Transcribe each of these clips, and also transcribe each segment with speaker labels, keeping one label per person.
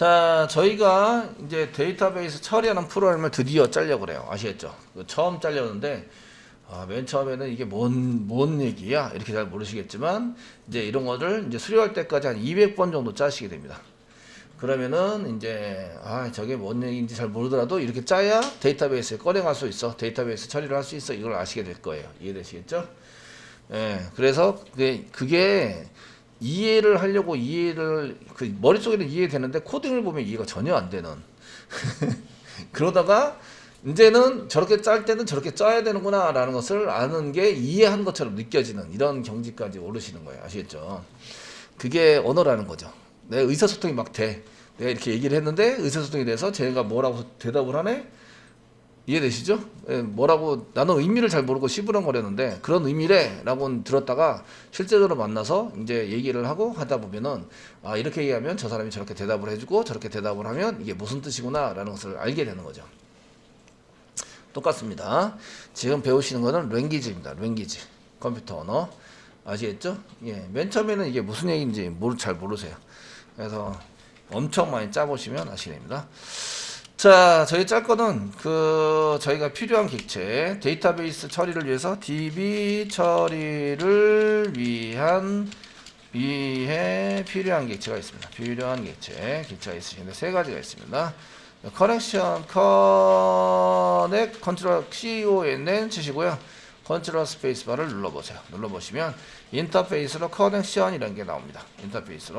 Speaker 1: 자, 저희가 이제 데이터베이스 처리하는 프로그램을 드디어 짜려고 그래요. 아시겠죠? 처음 짜려는데, 맨 처음에는 이게 뭔 얘기야? 이렇게 잘 모르시겠지만, 이제 이런 거를 이제 수료할 때까지 한 200번 정도 짜시게 됩니다. 그러면은 이제, 저게 뭔 얘기인지 잘 모르더라도 이렇게 짜야 데이터베이스에 꺼내갈 수 있어. 데이터베이스 처리를 할 수 있어. 이걸 아시게 될 거예요. 이해되시겠죠? 예, 그래서 그게 이해를 하려고 그 머릿속에는 이해되는데 코딩을 보면 이해가 전혀 안 되는 그러다가 이제는 저렇게 짤 때는 저렇게 짜야 되는구나 라는 것을 아는 게 이해한 것처럼 느껴지는 이런 경지까지 오르시는 거예요. 아시겠죠? 그게 언어라는 거죠. 내 의사소통이 막 돼. 내가 이렇게 얘기를 했는데 의사소통이 돼서 쟤가 뭐라고 대답을 하네? 이해되시죠? 예, 뭐라고 나는 의미를 잘 모르고 시부렁거렸는데 그런 의미래라고 들었다가 실제적으로 만나서 이제 얘기를 하고 하다 보면은 이렇게 얘기하면 저 사람이 저렇게 대답을 해주고 저렇게 대답을 하면 이게 무슨 뜻이구나라는 것을 알게 되는 거죠. 똑같습니다. 지금 배우시는 거는 랭귀지입니다. 랭귀지 컴퓨터 언어 아시겠죠? 예, 맨 처음에는 이게 무슨 얘기인지 잘 모르세요. 그래서 엄청 많이 짜보시면 아시게 됩니다. 자, 저희 짤 거는 저희가 필요한 객체 데이터베이스 처리를 위해서 DB 처리를 위해 필요한 객체가 있습니다. 필요한 객체가 있으신데 세 가지가 있습니다. 커넥션 커넥 컨트롤 CONN 치시고요. 컨트롤 스페이스바를 눌러보세요. 눌러보시면 인터페이스로 커넥션이라는 게 나옵니다. 인터페이스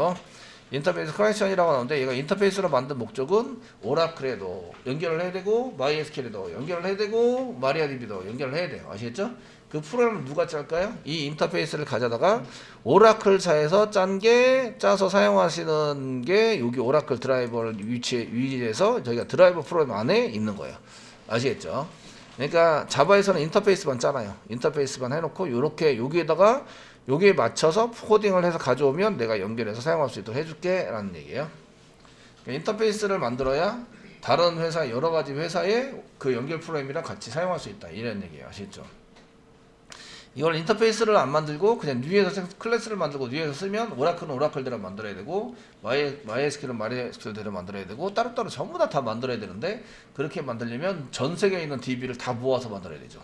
Speaker 1: 커넥션이라고 나오는데 얘가 인터페이스로 만든 목적은 오라클에도 연결을 해야 되고 MySQL에도 연결을 해야 되고 마리아DB도 연결을 해야 돼요. 아시겠죠? 그 프로그램을 누가 짤까요? 이 인터페이스를 가져다가 오라클사에서 짜서 사용하시는 게 여기 오라클 드라이버를 위치해서 저희가 드라이버 프로그램 안에 있는 거예요. 아시겠죠? 그러니까 자바에서는 인터페이스만 짜나요. 인터페이스만 해놓고 요렇게 여기에다가 여기에 맞춰서 코딩을 해서 가져오면 내가 연결해서 사용할 수 있도록 해줄게 라는 얘기예요. 그러니까 인터페이스를 만들어야 다른 회사 여러 가지 회사의 그 연결 프로그램이랑 같이 사용할 수 있다 이런 얘기예요. 아시겠죠? 이걸 인터페이스를 안 만들고 그냥 뉴에서 클래스를 만들고 뉴에서 쓰면 오라클은 오라클대로 만들어야 되고 MySQL은 MySQL대로 만들어야 되고 따로따로 전부 다 만들어야 되는데 그렇게 만들려면 전 세계에 있는 DB를 다 모아서 만들어야 되죠.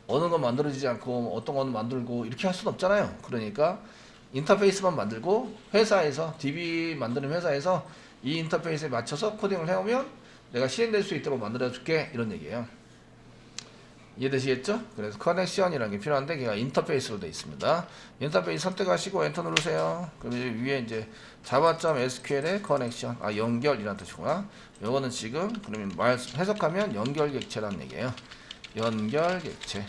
Speaker 1: 어느 건 만들어지지 않고 어떤 건 만들고 이렇게 할 수는 없잖아요. 그러니까 인터페이스만 만들고 회사에서 DB 만드는 회사에서 이 인터페이스에 맞춰서 코딩을 해오면 내가 실행될 수 있도록 만들어줄게 이런 얘기예요. 이해되시겠죠? 그래서 커넥션이라는 게 필요한데 걔가 인터페이스로 되어 있습니다. 인터페이스 선택하시고 엔터 누르세요. 그럼 이제 위에 이제 java.sql의 커넥션 연결이라는 뜻이구나. 요거는 지금 그러면 해석하면 연결 객체라는 얘기예요. 연결 객체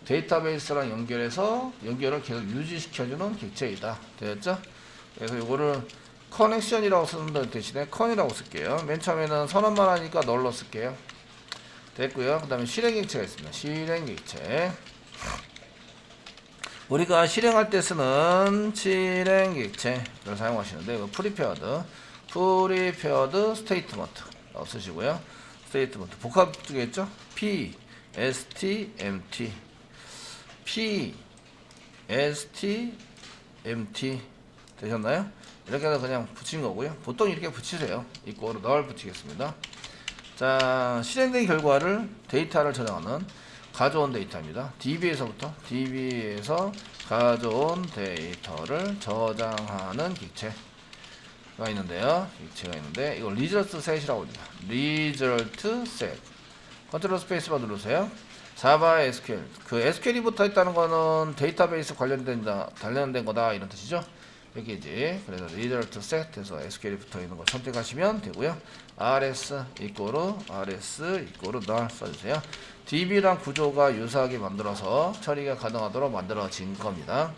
Speaker 1: 데이터베이스랑 연결해서 연결을 계속 유지시켜주는 객체이다. 되었죠? 그래서 요거를 커넥션이라고 쓰는 대신에 컨이라고 쓸게요. 맨 처음에는 선언만 하니까 널로 쓸게요. 됐고요. 그 다음에 실행객체가 있습니다. 실행객체 우리가 실행할 때 쓰는 실행객체를 사용하시는데 이거 프리페어드 스테이트먼트라고 쓰시고요. 스테이트먼트 복합되겠죠? PSTMT 되셨나요? 이렇게 해서 그냥 붙인 거고요. 보통 이렇게 붙이세요. 이꼬로 널 붙이겠습니다. 자, 실행된 결과를 데이터를 저장하는 가져온 데이터입니다. DB에서 가져온 데이터를 저장하는 객체가 있는데요. 이걸 result set이라고 합니다. result set. 컨트롤 스페이스바 누르세요. 자바 SQL. SQL이 붙어 있다는 거는 데이터베이스 관련된 거다 이런 뜻이죠. 여기지. 그래서 result set에서 SQL이 붙어 있는 걸 선택하시면 되고요. rs null 써주세요. DB랑 구조가 유사하게 만들어서 처리가 가능하도록 만들어진 겁니다.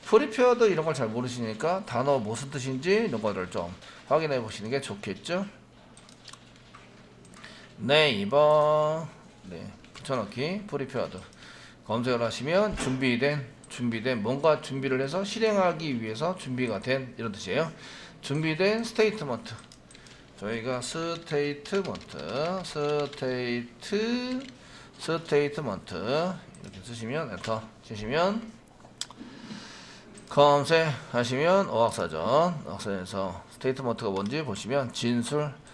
Speaker 1: 프리페어드 이런 걸 잘 모르시니까 단어 무슨 뜻인지 이런 거를 좀 확인해 보시는 게 좋겠죠. 네이버 붙여넣기 프리페어드 검색을 하시면 준비된 뭔가 준비를 해서 실행하기 위해서 준비가 된 이런 뜻이에요. 준비된 스테이트먼트 저희가 스테이트먼트 이렇게 쓰시면 엔터 치시면 검색하시면 어학사전에서 스테이트먼트가 뭔지 보시면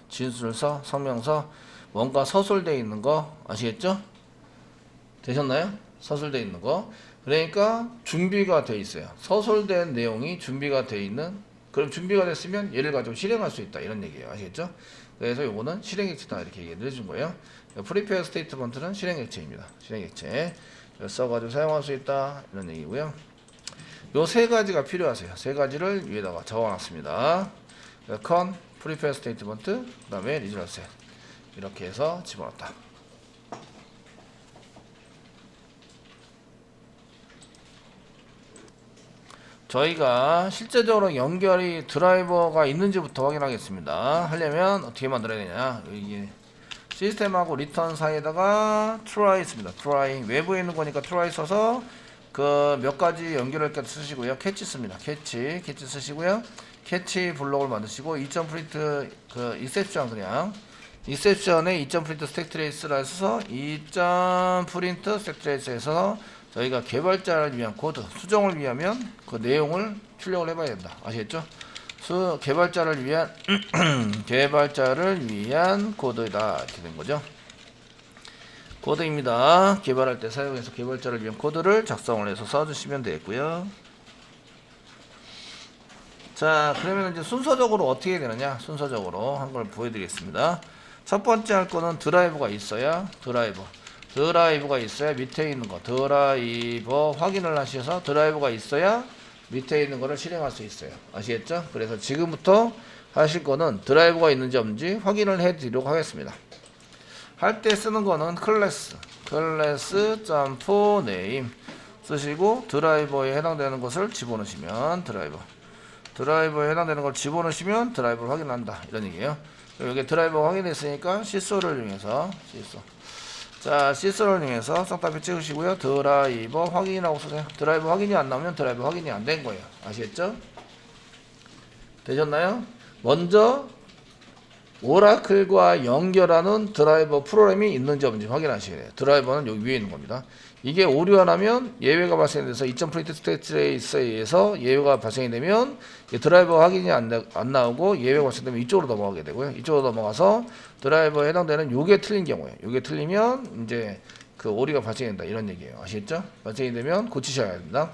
Speaker 1: 진술서, 성명서, 뭔가 서술되어 있는 거 아시겠죠? 되셨나요? 서술되어 있는 거. 그러니까 준비가 돼 있어요. 서술된 내용이 준비가 돼 있는, 그럼 준비가 됐으면 얘를 가지고 실행할 수 있다 이런 얘기예요. 아시겠죠? 그래서 요거는 실행액체다 이렇게 얘기를 해준 거예요. 프리페어 스테이트먼트는 실행액체입니다. 실행액체 써가지고 사용할 수 있다 이런 얘기고요. 요 세 가지가 필요하세요. 세 가지를 위에다가 적어놨습니다. 컨, 프리페어 스테이트먼트, 그 다음에 리저널 이렇게 해서 집어넣었다. 저희가 실제적으로 연결이 드라이버가 있는지부터 확인하겠습니다. 하려면 어떻게 만들어야 되냐, 이게 시스템하고 리턴 사이에다가 try 있습니다. try 외부에 있는 거니까 try 써서 그 몇 가지 연결할 때 쓰시고요. 캐치 씁니다. 캐치 쓰시고요. 캐치 블록을 만드시고 2.print 그 exception, 그냥 exception에 2.print stack trace라 해서 2.print stack trace에서 저희가 개발자를 위한 코드, 수정을 위하면 그 내용을 출력을 해봐야 된다. 아시겠죠? 개발자를 위한 개발자를 위한 코드다 이렇게 된 거죠. 코드입니다. 개발할 때 사용해서 개발자를 위한 코드를 작성을 해서 써주시면 되고요. 자, 그러면 이제 순서적으로 어떻게 해야 되느냐? 순서적으로 한 걸 보여드리겠습니다. 첫 번째 할 거는 드라이버가 있어야 드라이버가 있어야 밑에 있는 거 드라이버 확인을 하셔서 드라이버가 있어야 밑에 있는 거를 실행할 수 있어요. 아시겠죠? 그래서 지금부터 하실 거는 드라이버가 있는지 없는지 확인을 해 드리도록 하겠습니다. 할 때 쓰는 거는 클래스 점프 네임 쓰시고 드라이버에 해당되는 것을 집어넣으시면 드라이버에 해당되는 걸 집어넣으시면 드라이버를 확인한다 이런 얘기예요. 여기 드라이버 확인했으니까 시소를 이용해서 시소를 이용해서 쌍따비 찍으시고요. 드라이버 확인이라고 쓰세요. 드라이버 확인이 안 나오면 드라이버 확인이 안 된 거예요. 아시겠죠? 되셨나요? 먼저 오라클과 연결하는 드라이버 프로그램이 있는지 없는지 확인하셔야 돼요. 드라이버는 여기 위에 있는 겁니다. 이게 오류가 나면 예외가 발생돼서 2.print stack trace에 의해서 예외가 발생이 되면 드라이버 확인이 안 나오고 예외가 발생되면 이쪽으로 넘어가게 되고요. 이쪽으로 넘어가서 드라이버에 해당되는 요게 틀린 경우에 요게 틀리면 이제 그 오류가 발생이 된다 이런 얘기예요. 아시겠죠? 발생이 되면 고치셔야 됩니다.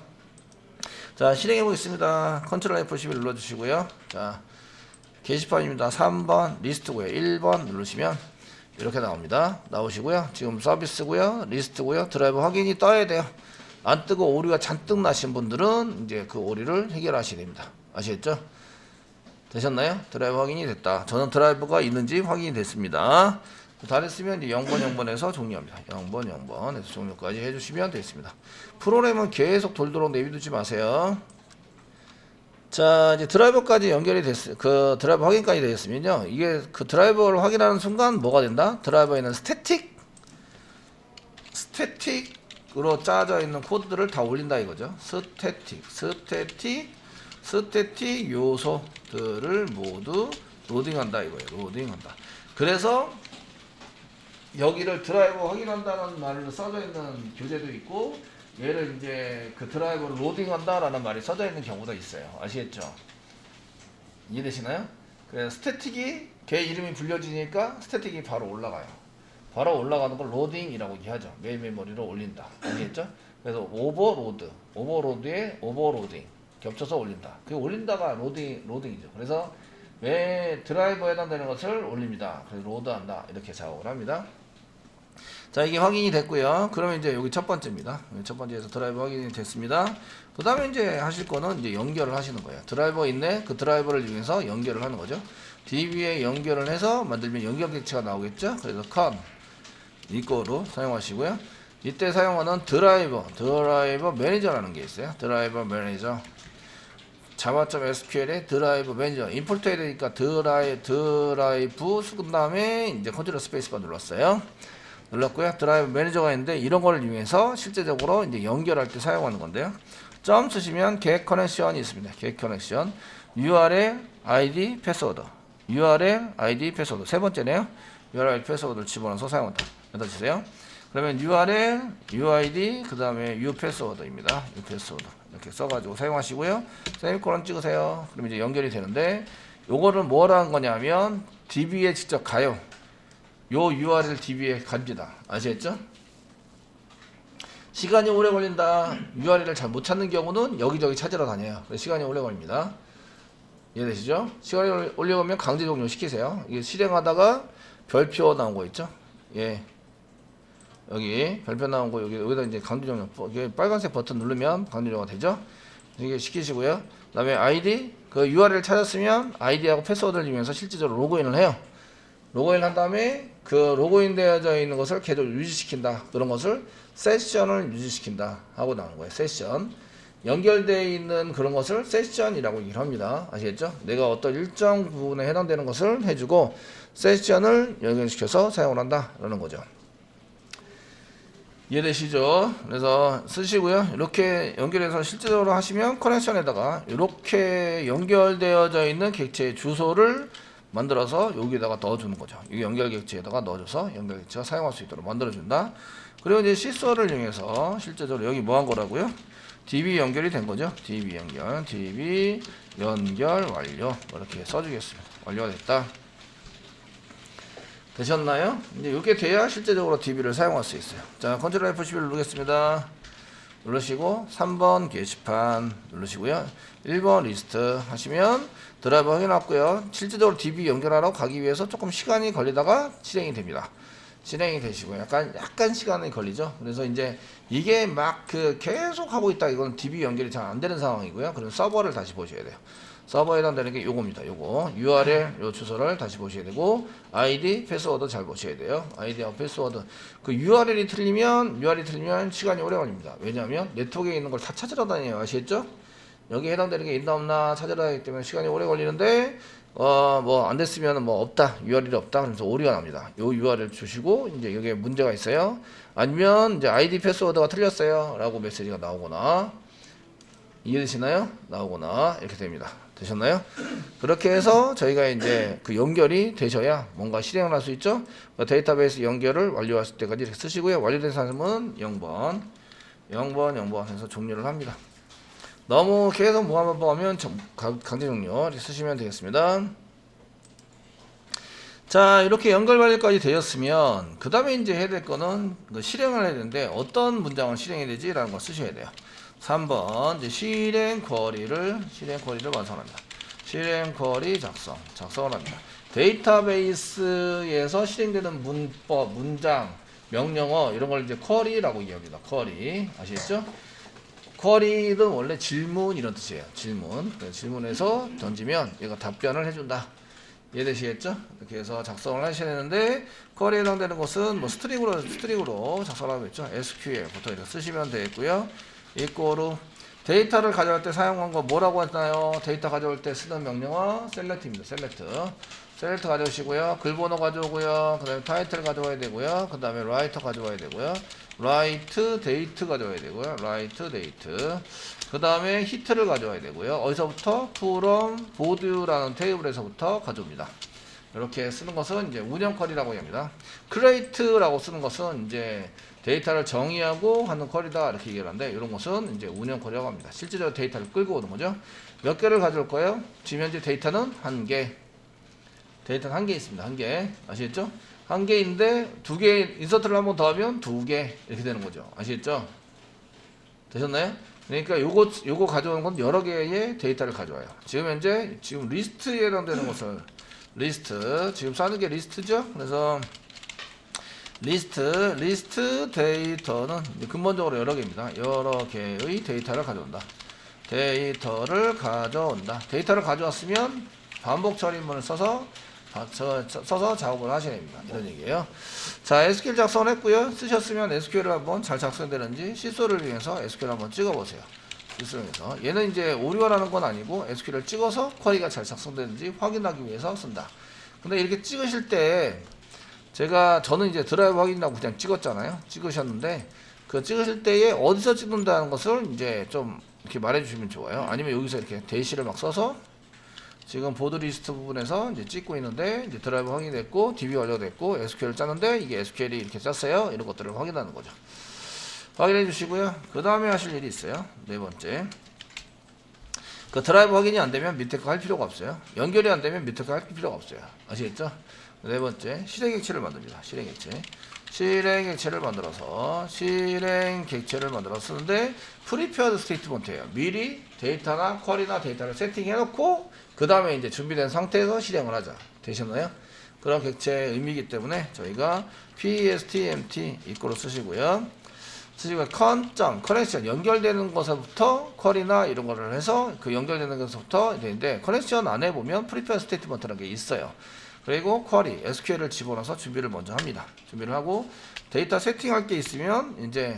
Speaker 1: 자, 실행해 보겠습니다. 컨트롤 F11 눌러주시고요. 자, 게시판입니다. 3번 리스트고요. 1번 누르시면 이렇게 나옵니다. 나오시고요. 지금 서비스고요. 리스트고요. 드라이버 확인이 떠야 돼요. 안 뜨고 오류가 잔뜩 나신 분들은 이제 그 오류를 해결하셔야 됩니다. 아시겠죠? 되셨나요? 드라이버 확인이 됐다. 저는 드라이버가 있는지 확인이 됐습니다. 다 됐으면 이제 0번에서 종료합니다. 0번에서 종료까지 해주시면 되겠습니다. 프로그램은 계속 돌도록 내비두지 마세요. 자, 이제 드라이버까지 연결이 그 드라이버 확인까지 되겠으면요. 이게 그 드라이버를 확인하는 순간 뭐가 된다? 드라이버에 있는 스태틱으로 짜져 있는 코드들을 다 올린다 이거죠. 스태틱 요소들을 모두 로딩한다 이거예요. 로딩한다. 그래서 여기를 드라이버 확인한다는 말로 써져 있는 교재도 있고, 얘를 이제 그 드라이버를 로딩한다라는 말이 써져 있는 경우도 있어요. 아시겠죠? 이해되시나요? 그래서 스태틱이 걔 이름이 불려지니까 스태틱이 바로 올라가요. 바로 올라가는 걸 로딩이라고 얘기하죠. 메인 메모리로 올린다. 아시겠죠? 그래서 오버로드에 오버로딩 겹쳐서 올린다. 그 올린다가 로딩이죠. 그래서 매 드라이버에 해당되는 것을 올립니다. 그래서 로드한다. 이렇게 작업을 합니다. 자, 이게 확인이 됐고요. 그러면 이제 여기 첫 번째입니다. 첫 번째에서 드라이버 확인이 됐습니다. 그 다음에 이제 하실 거는 이제 연결을 하시는 거예요. 드라이버 있네. 그 드라이버를 이용해서 연결을 하는 거죠. DB에 연결을 해서 만들면 연결 객체가 나오겠죠. 그래서 컨 이거로 사용하시고요. 이때 사용하는 드라이버 매니저라는 게 있어요. 드라이버 매니저. 자바.sql에 드라이버 매니저 임포트 해야 되니까 드라이브 쓰은 다음에 이제 컨트롤 스페이스바 눌렀어요. 눌렀고요. 드라이브 매니저가 있는데 이런 걸 이용해서 실제적으로 이제 연결할 때 사용하는 건데요. 점 쓰시면 get 커넥션이 있습니다. get 커넥션 URL ID 패스워드 세 번째네요. URL 패스워드를 집어넣어서 사용한다. 여기다 주세요. 그러면 URL UID 그 다음에 UPassword입니다. UPassword 이렇게 써가지고 사용하시고요. 세미콜론 찍으세요. 그러면 이제 연결이 되는데 요거를 뭐라 한 거냐면 DB에 직접 가요. 요 URL DB에 갑니다. 아시겠죠? 시간이 오래 걸린다. URL을 잘 못 찾는 경우는 여기저기 찾으러 다녀요. 그래서 시간이 오래 걸립니다. 이해되시죠? 시간이 오래 걸리면 강제 종료 시키세요. 이게 실행하다가 별표 나온 거 있죠? 예. 여기 별표 나온 거 여기다 이제 강제 종료. 이게 빨간색 버튼 누르면 강제 종료가 되죠? 이게 시키시고요. 그다음에 아이디 그 URL 찾았으면 아이디하고 패스워드를 주면서 실질적으로 로그인을 해요. 로그인 한 다음에 그 로그인 되어져 있는 것을 계속 유지시킨다. 그런 것을 세션을 유지시킨다 하고 나오는 거예요. 세션. 연결되어 있는 그런 것을 세션이라고 얘기를 합니다. 아시겠죠? 내가 어떤 일정 부분에 해당되는 것을 해주고 세션을 연결시켜서 사용을 한다. 라는 거죠. 이해되시죠? 그래서 쓰시고요. 이렇게 연결해서 실제적으로 하시면 커넥션에다가 이렇게 연결되어져 있는 객체의 주소를 만들어서 여기다가 넣어주는 거죠. 이 연결 객체에다가 넣어줘서 연결 객체가 사용할 수 있도록 만들어준다. 그리고 이제 시소를 이용해서 실제적으로 여기 뭐 한 거라고요? DB 연결이 된 거죠. DB 연결 완료. 이렇게 써주겠습니다. 완료가 됐다. 되셨나요? 이제 이렇게 돼야 실제적으로 DB를 사용할 수 있어요. 자, 컨트롤 F11 누르겠습니다. 누르시고 3번 게시판 누르시고요. 1번 리스트 하시면 드라이브 확인했고요. 실제적으로 DB 연결하러 가기 위해서 조금 시간이 걸리다가 실행이 됩니다. 실행이 되시고 약간 시간이 걸리죠. 그래서 이제 이게 막 계속 하고 있다. 이건 DB 연결이 잘 안 되는 상황이고요. 그럼 서버를 다시 보셔야 돼요. 서버에 해당되는 게 요겁니다. 요거 URL 요 주소를 다시 보셔야 되고 아이디 패스워드 잘 보셔야 돼요. 아이디하고 패스워드 그 URL이 틀리면 시간이 오래 걸립니다. 왜냐하면 네트워크에 있는 걸 다 찾으러 다녀요. 아시겠죠? 여기 해당되는 게 있나 없나 찾으러 다니기 때문에 시간이 오래 걸리는데 뭐 안 됐으면 뭐 없다 URL이 없다 그래서 오류가 납니다. 요 URL 주시고 이제 여기에 문제가 있어요. 아니면 이제 아이디 패스워드가 틀렸어요 라고 메시지가 나오거나 이해되시나요? 나오거나 이렇게 됩니다. 되셨나요? 그렇게 해서 저희가 이제 그 연결이 되셔야 뭔가 실행을 할 수 있죠. 데이터베이스 연결을 완료하실 때까지 이렇게 쓰시고요. 완료된 사람은 0번 해서 종료를 합니다. 너무 계속 뭐하면 보면 강제 종료 이렇게 쓰시면 되겠습니다. 자, 이렇게 연결 완료까지 되었으면 그 다음에 이제 해야 될 거는 실행을 해야 되는데 어떤 문장을 실행해야 되지? 라는 걸 쓰셔야 돼요. 3번 이제 실행 쿼리를 완성합니다. 실행 쿼리 작성을 합니다. 데이터베이스에서 실행되는 문법, 문장, 명령어 이런 걸 이제 쿼리라고 이해합니다. 쿼리 아시겠죠? 쿼리는 원래 질문 이런 뜻이에요. 질문에서 던지면 얘가 답변을 해준다. 이해되시겠죠? 이렇게 해서 작성을 하셔야 되는데 쿼리에 해당되는 것은 뭐 스트링으로 작성을 하고 있죠. SQL부터 이렇게 쓰시면 되겠고요. 이꼬르 데이터를 가져올 때 사용한 거 뭐라고 했나요? 데이터 가져올 때 쓰는 명령어 셀렉트입니다. 셀렉트 가져오시고요. 글번호 가져오고요. 그 다음에 타이틀 가져와야 되고요. 그 다음에 라이터 가져와야 되고요. 라이트 데이트 가져와야 되고요. 라이트 데이트. 그 다음에 히트를 가져와야 되고요. 어디서부터? from board라는 테이블에서부터 가져옵니다. 이렇게 쓰는 것은 이제 운영 쿼리라고 합니다. create라고 쓰는 것은 이제 데이터를 정의하고 하는 쿼리다 이렇게 얘기를 하는데 이런 것은 이제 운영 쿼리라고 합니다. 실제적으로 데이터를 끌고 오는 거죠. 몇 개를 가져올 거예요? 지금 현재 데이터는 한 개. 데이터는 한 개 있습니다. 한 개. 아시겠죠? 한 개인데 두 개 인서트를 한번 더 하면 두 개 이렇게 되는 거죠. 아시겠죠? 되셨나요? 그러니까 요거 가져오는 건 여러 개의 데이터를 가져와요. 지금 현재 리스트에 해당되는 것을 리스트 지금 쌓는 게 리스트죠. 그래서 리스트 데이터는 근본적으로 여러 개입니다. 여러 개의 데이터를 가져온다. 데이터를 가져왔으면 반복 처리문을 써서 작업을 하셔야 됩니다. 이런 얘기예요. 자, SQL 작성을 했고요. 쓰셨으면 SQL을 한번 잘 작성되는지 시소를 이용해서 SQL 한번 찍어보세요. 시소에서 얘는 이제 오류가 나는 건 아니고 SQL을 찍어서 쿼리가 잘 작성되는지 확인하기 위해서 쓴다. 근데 이렇게 찍으실 때 저는 이제 드라이브 확인이라고 그냥 찍었잖아요. 찍으셨는데 그 찍으실 때에 어디서 찍는다는 것을 이제 좀 이렇게 말해주시면 좋아요. 아니면 여기서 이렇게 대시를 막 써서 지금 보드 리스트 부분에서 이제 찍고 있는데 이제 드라이브 확인됐고 DB 완료됐고 SQL을 짰는데 이게 SQL이 이렇게 짰어요. 이런 것들을 확인하는 거죠. 확인해 주시고요. 그 다음에 하실 일이 있어요. 네 번째. 그 드라이브 확인이 안 되면 밑에 거 할 필요가 없어요. 연결이 안 되면 밑에 거 할 필요가 없어요. 아시겠죠? 네 번째, 실행 객체를 만듭니다. 실행 객체. 실행 객체를 만들어서 실행 객체를 만들어 쓰는데 프리페어드 스테이트먼트예요. 미리 데이터나 쿼리나 데이터를 세팅해 놓고 그 다음에 이제 준비된 상태에서 실행을 하자. 되셨나요? 그런 객체의 의미이기 때문에 저희가 PESTMT 이꼬로 쓰시고요. 커넥션 연결되는 것부터 쿼리나 이런 거를 해서 그 연결되는 것부터 되는데 커넥션 안에 보면 프리페어 스테이트먼트라는 게 있어요. 그리고 쿼리 SQL을 집어넣어서 준비를 먼저 합니다. 준비를 하고 데이터 세팅할 게 있으면 이제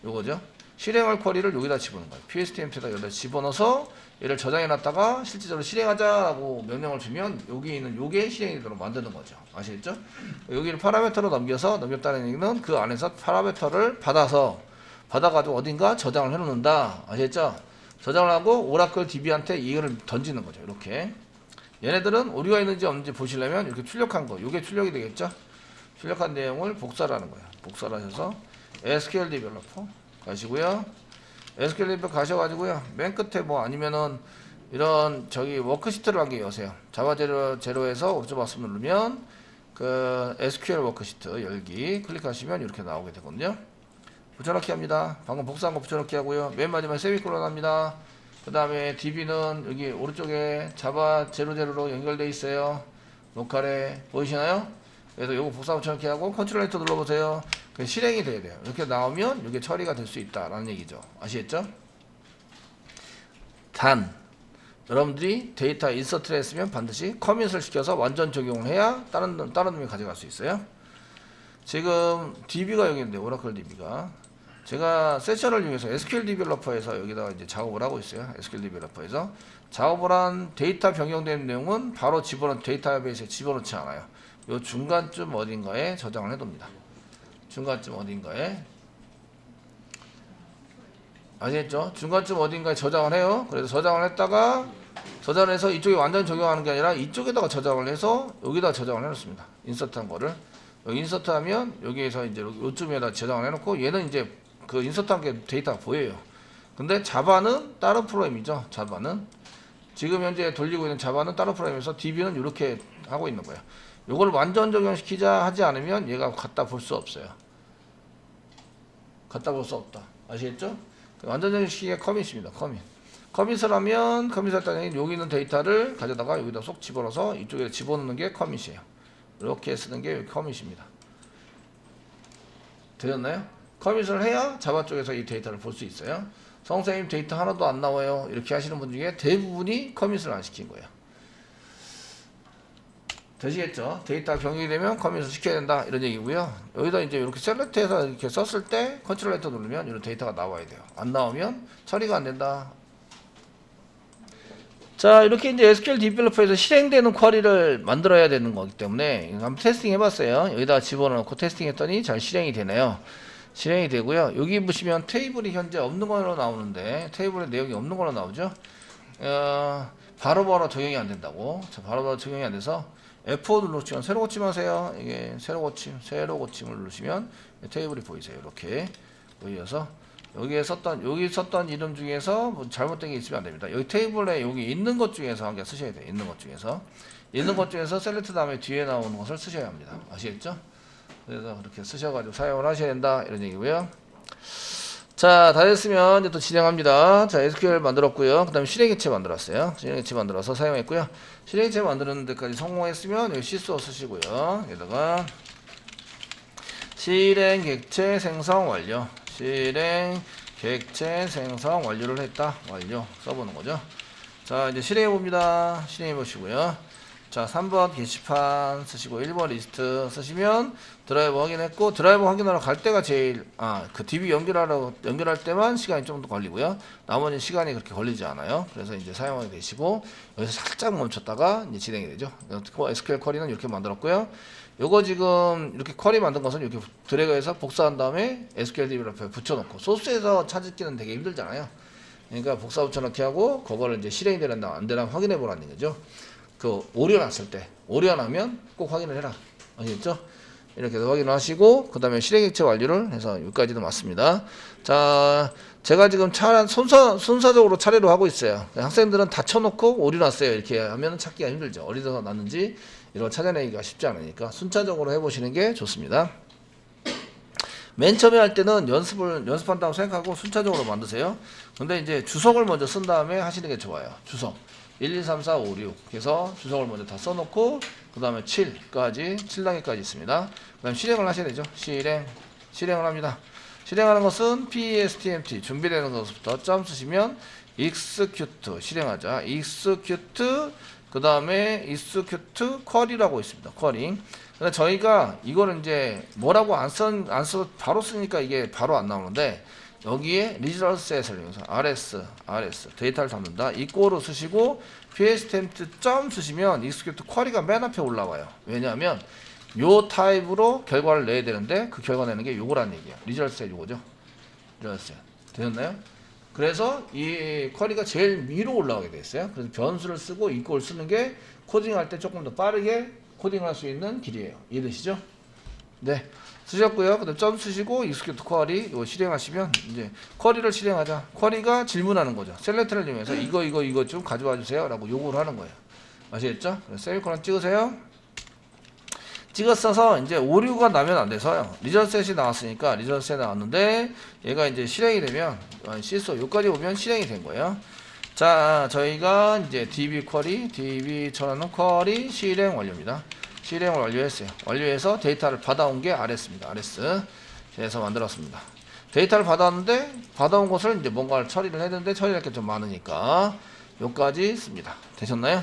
Speaker 1: 요거죠. 실행할 쿼리를 여기다 집어넣는 거예요. PSTMT에다 여기다 집어넣어서 얘를 저장해 놨다가 실질적으로 실행하자라고 명령을 주면 여기 있는 요게 실행이 되도록 만드는 거죠. 아시겠죠? 여기를 파라미터로 넘겼다는 얘기는 그 안에서 파라미터를 받아가지고 어딘가 저장을 해 놓는다. 아시겠죠? 저장을 하고 오라클 DB한테 이거를 던지는 거죠. 이렇게. 얘네들은 오류가 있는지 없는지 보시려면 이렇게 출력한 거. 요게 출력이 되겠죠? 출력한 내용을 복사를 하는 거예요. 복사를 하셔서 SQL 디벨로퍼 가시고요. SQL 디벨로퍼 가셔가지고요. 맨 끝에 뭐 아니면은 이런 저기 워크시트를 한 개 여세요. 자바 제로에서 오른쪽 마우스 누르면 그 SQL 워크시트 열기 클릭하시면 이렇게 나오게 되거든요. 붙여넣기 합니다. 방금 복사한 거 붙여넣기 하고요. 맨 마지막에 세미콜론 합니다. 그 다음에 DB는 여기 오른쪽에 자바 00로 연결되어 있어요. 로컬에 보이시나요? 그래서 요거 복사 붙여넣기 하고 컨트롤 엔터 눌러보세요. 실행이 돼야 돼요. 이렇게 나오면 이게 처리가 될 수 있다라는 얘기죠. 아시겠죠? 단 여러분들이 데이터 인서트를 했으면 반드시 커밋을 시켜서 완전 적용을 해야 다른 놈이 가져갈 수 있어요. 지금 DB가 여기 있는데 오라클 DB가 제가 세션을 이용해서 SQL 디벨로퍼에서 여기다가 이제 작업을 하고 있어요. SQL 디벨로퍼에서 작업을 한 데이터 변경된 내용은 바로 데이터베이스에 집어넣지 않아요. 요 중간쯤 어딘가에 저장을 해둡니다. 중간쯤 어딘가에 아시겠죠? 중간쯤 어딘가에 저장을 해요. 그래서 저장을 했다가 저장을 해서 이쪽에 완전 적용하는 게 아니라 이쪽에다가 저장을 해서 여기다 저장을 해놓습니다. 인서트한 거를 여기 인서트하면 여기에서 이제 요쯤에다 저장을 해놓고 얘는 이제 그 인서트한 게 데이터가 보여요. 근데 자바는 다른 프로그램이죠. 자바는 지금 현재 돌리고 있는 자바는 다른 프로그램에서 DB는 이렇게 하고 있는 거예요. 요걸 완전 적용시키자 하지 않으면 얘가 갖다 볼 수 없어요. 갖다 볼 수 없다. 아시겠죠? 완전 적용시키기가 커밋입니다. 커밋을 하면 커밋을 했다는 여기 있는 데이터를 가져다가 여기다 쏙 집어넣어서 이쪽에 집어넣는 게 커밋이에요. 이렇게 쓰는 게 커밋입니다. 되셨나요? 커밋을 해야 자바 쪽에서 이 데이터를 볼 수 있어요. 선생님 데이터 하나도 안 나와요. 이렇게 하시는 분 중에 대부분이 커밋을 안 시킨 거예요. 되시겠죠? 데이터 변경이 되면 커밋을 시켜야 된다 이런 얘기고요. 여기다 이제 이렇게 셀렉트해서 이렇게 썼을 때 컨트롤 엔터 누르면 이런 데이터가 나와야 돼요. 안 나오면 처리가 안 된다. 자, 이렇게 이제 SQL 디벨로퍼에서 실행되는 쿼리를 만들어야 되는 거기 때문에 한번 테스팅 해봤어요. 여기다가 집어넣고 테스팅했더니 잘 실행이 되네요. 실행이 되고요. 여기 보시면 테이블이 현재 없는 걸로 나오는데 테이블에 내용이 없는 걸로 나오죠. 바로바로 적용이 안 된다고. 자, 바로바로 적용이 안 돼서 F5 누르시면 새로 고침하세요. 이게 새로 고침을 누르시면 테이블이 보이세요. 이렇게 보여서 여기 썼던 이름 중에서 뭐 잘못된 게 있으면 안 됩니다. 여기 테이블에 여기 있는 것 중에서 한 개 쓰셔야 돼요. 있는 것 중에서 셀렉트 다음에 뒤에 나오는 것을 쓰셔야 합니다. 아시겠죠? 그래서 그렇게 쓰셔가지고 사용을 하셔야 된다 이런 얘기고요. 자, 다 됐으면 이제 또 진행합니다. 자, SQL 만들었고요. 그 다음에 실행객체 만들었어요. 실행객체 만들어서 사용했고요. 실행객체 만드는 데까지 성공했으면 여기 시스어 쓰시고요. 여기다가 실행객체 생성 완료. 실행객체 생성 완료를 했다. 완료 써보는 거죠. 자, 이제 실행해 봅니다. 실행해 보시고요. 자, 3번 게시판 쓰시고 1번 리스트 쓰시면 드라이버 확인했고 드라이버 확인하러 갈 때가 제일 그 DB 연결할 때만 시간이 좀 더 걸리고요. 나머지는 시간이 그렇게 걸리지 않아요. 그래서 이제 사용하게 되시고 여기서 살짝 멈췄다가 이제 진행이 되죠. SQL 쿼리는 이렇게 만들었고요. 요거 지금 이렇게 쿼리 만든 것은 이렇게 드래그해서 복사한 다음에 SQL 디벨로퍼에 붙여놓고 소스에서 찾기는 되게 힘들잖아요. 그러니까 복사 붙여넣기 하고 그거를 이제 실행이 되는다 안 되나 확인해 보라는 거죠. 그 오류 났을 때 오류 나면 꼭 확인을 해라. 아시겠죠? 이렇게 해서 확인을 하시고 그 다음에 실행객체 완료를 해서 여기까지도 맞습니다. 자, 제가 지금 순서적으로 차례로 하고 있어요. 학생들은 다 쳐놓고 오류 났어요 이렇게 하면 찾기가 힘들죠. 어디서 났는지 이런 찾아내기가 쉽지 않으니까 순차적으로 해보시는 게 좋습니다. 맨 처음에 할 때는 연습한다고 생각하고 순차적으로 만드세요. 근데 이제 주석을 먼저 쓴 다음에 하시는 게 좋아요. 주석 1, 2, 3, 4, 5, 6 그래서 주석을 먼저 다 써놓고 그 다음에 7까지 7단계까지 있습니다. 그 다음 실행을 하셔야 되죠. 실행을 합니다. 실행하는 것은 PESTMT 준비되는 것부터 점 쓰시면 execute 실행하자. execute 그 다음에 execute query라고 있습니다. query. 근데 저희가 이거는 이제 뭐라고 안 써 바로 쓰니까 이게 바로 안 나오는데 여기에 results을 이용해서 rs 데이터를 담는다. 이꼬로 쓰시고 PESTMT 점 쓰시면 execute query가 맨 앞에 올라와요. 왜냐하면 요 타입으로 결과를 내야 되는데 그 결과 내는 게 요거란 얘기예요. results의 요거죠. results 되셨나요? 그래서 이 쿼리가 제일 위로 올라가게 돼 있어요. 그래서 변수를 쓰고 이꼴 쓰는 게 코딩할 때 조금 더 빠르게 코딩할 수 있는 길이에요. 이해되시죠? 네, 쓰셨고요. 그다음 점 쓰시고 execute query 이거 실행하시면 이제 쿼리를 실행하자. 쿼리가 질문하는 거죠. 셀렉트를 이용해서 이거 좀 가져와 주세요라고 요구를 하는 거예요. 아시겠죠? 세미콜론 찍으세요. 찍었어서 이제 오류가 나면 안 돼서요. 리전셋이 나왔으니까 리전셋이 나왔는데 얘가 이제 실행이 되면 실수 여기까지 오면 실행이 된 거예요. 자, 저희가 이제 DB 전환은 쿼리 실행 완료입니다. 실행을 완료했어요. 완료해서 데이터를 받아온 게 RS입니다. RS. 그래서 만들었습니다. 데이터를 받아왔는데 받아온 것을 이제 뭔가를 처리를 했는데 처리할 게 좀 많으니까 여기까지 씁니다. 되셨나요?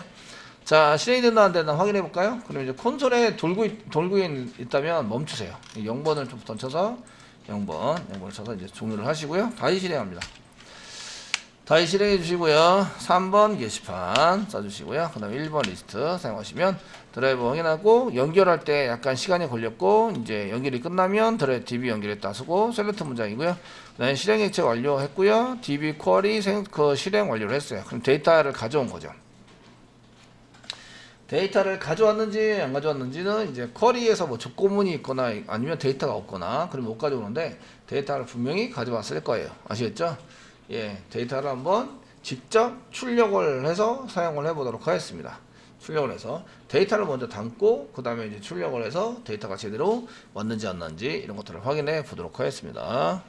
Speaker 1: 자, 실행이 된다 안 된다 확인해 볼까요? 그럼 이제 콘솔에 돌고 있다면 멈추세요. 0번을 좀 던쳐서 0번을 쳐서 이제 종료를 하시고요. 다시 실행합니다. 다시 실행해 주시고요. 3번 게시판 써주시고요. 그 다음에 1번 리스트 사용하시면 드라이버 확인하고 연결할 때 약간 시간이 걸렸고 이제 연결이 끝나면 드라이브 DB 연결했다 쓰고 셀렉트 문장이고요. 그 다음에 실행액체 완료했고요. DB 쿼리 실행 완료를 했어요. 그럼 데이터를 가져온 거죠. 데이터를 가져왔는지 안 가져왔는지는 이제 쿼리에서 뭐 조건문이 있거나 아니면 데이터가 없거나 그러면 못 가져오는데 데이터를 분명히 가져왔을 거예요. 아시겠죠? 예, 데이터를 한번 직접 출력을 해서 사용을 해보도록 하겠습니다. 출력을 해서 데이터를 먼저 담고 그 다음에 이제 출력을 해서 데이터가 제대로 왔는지 안 왔는지 이런 것들을 확인해 보도록 하겠습니다.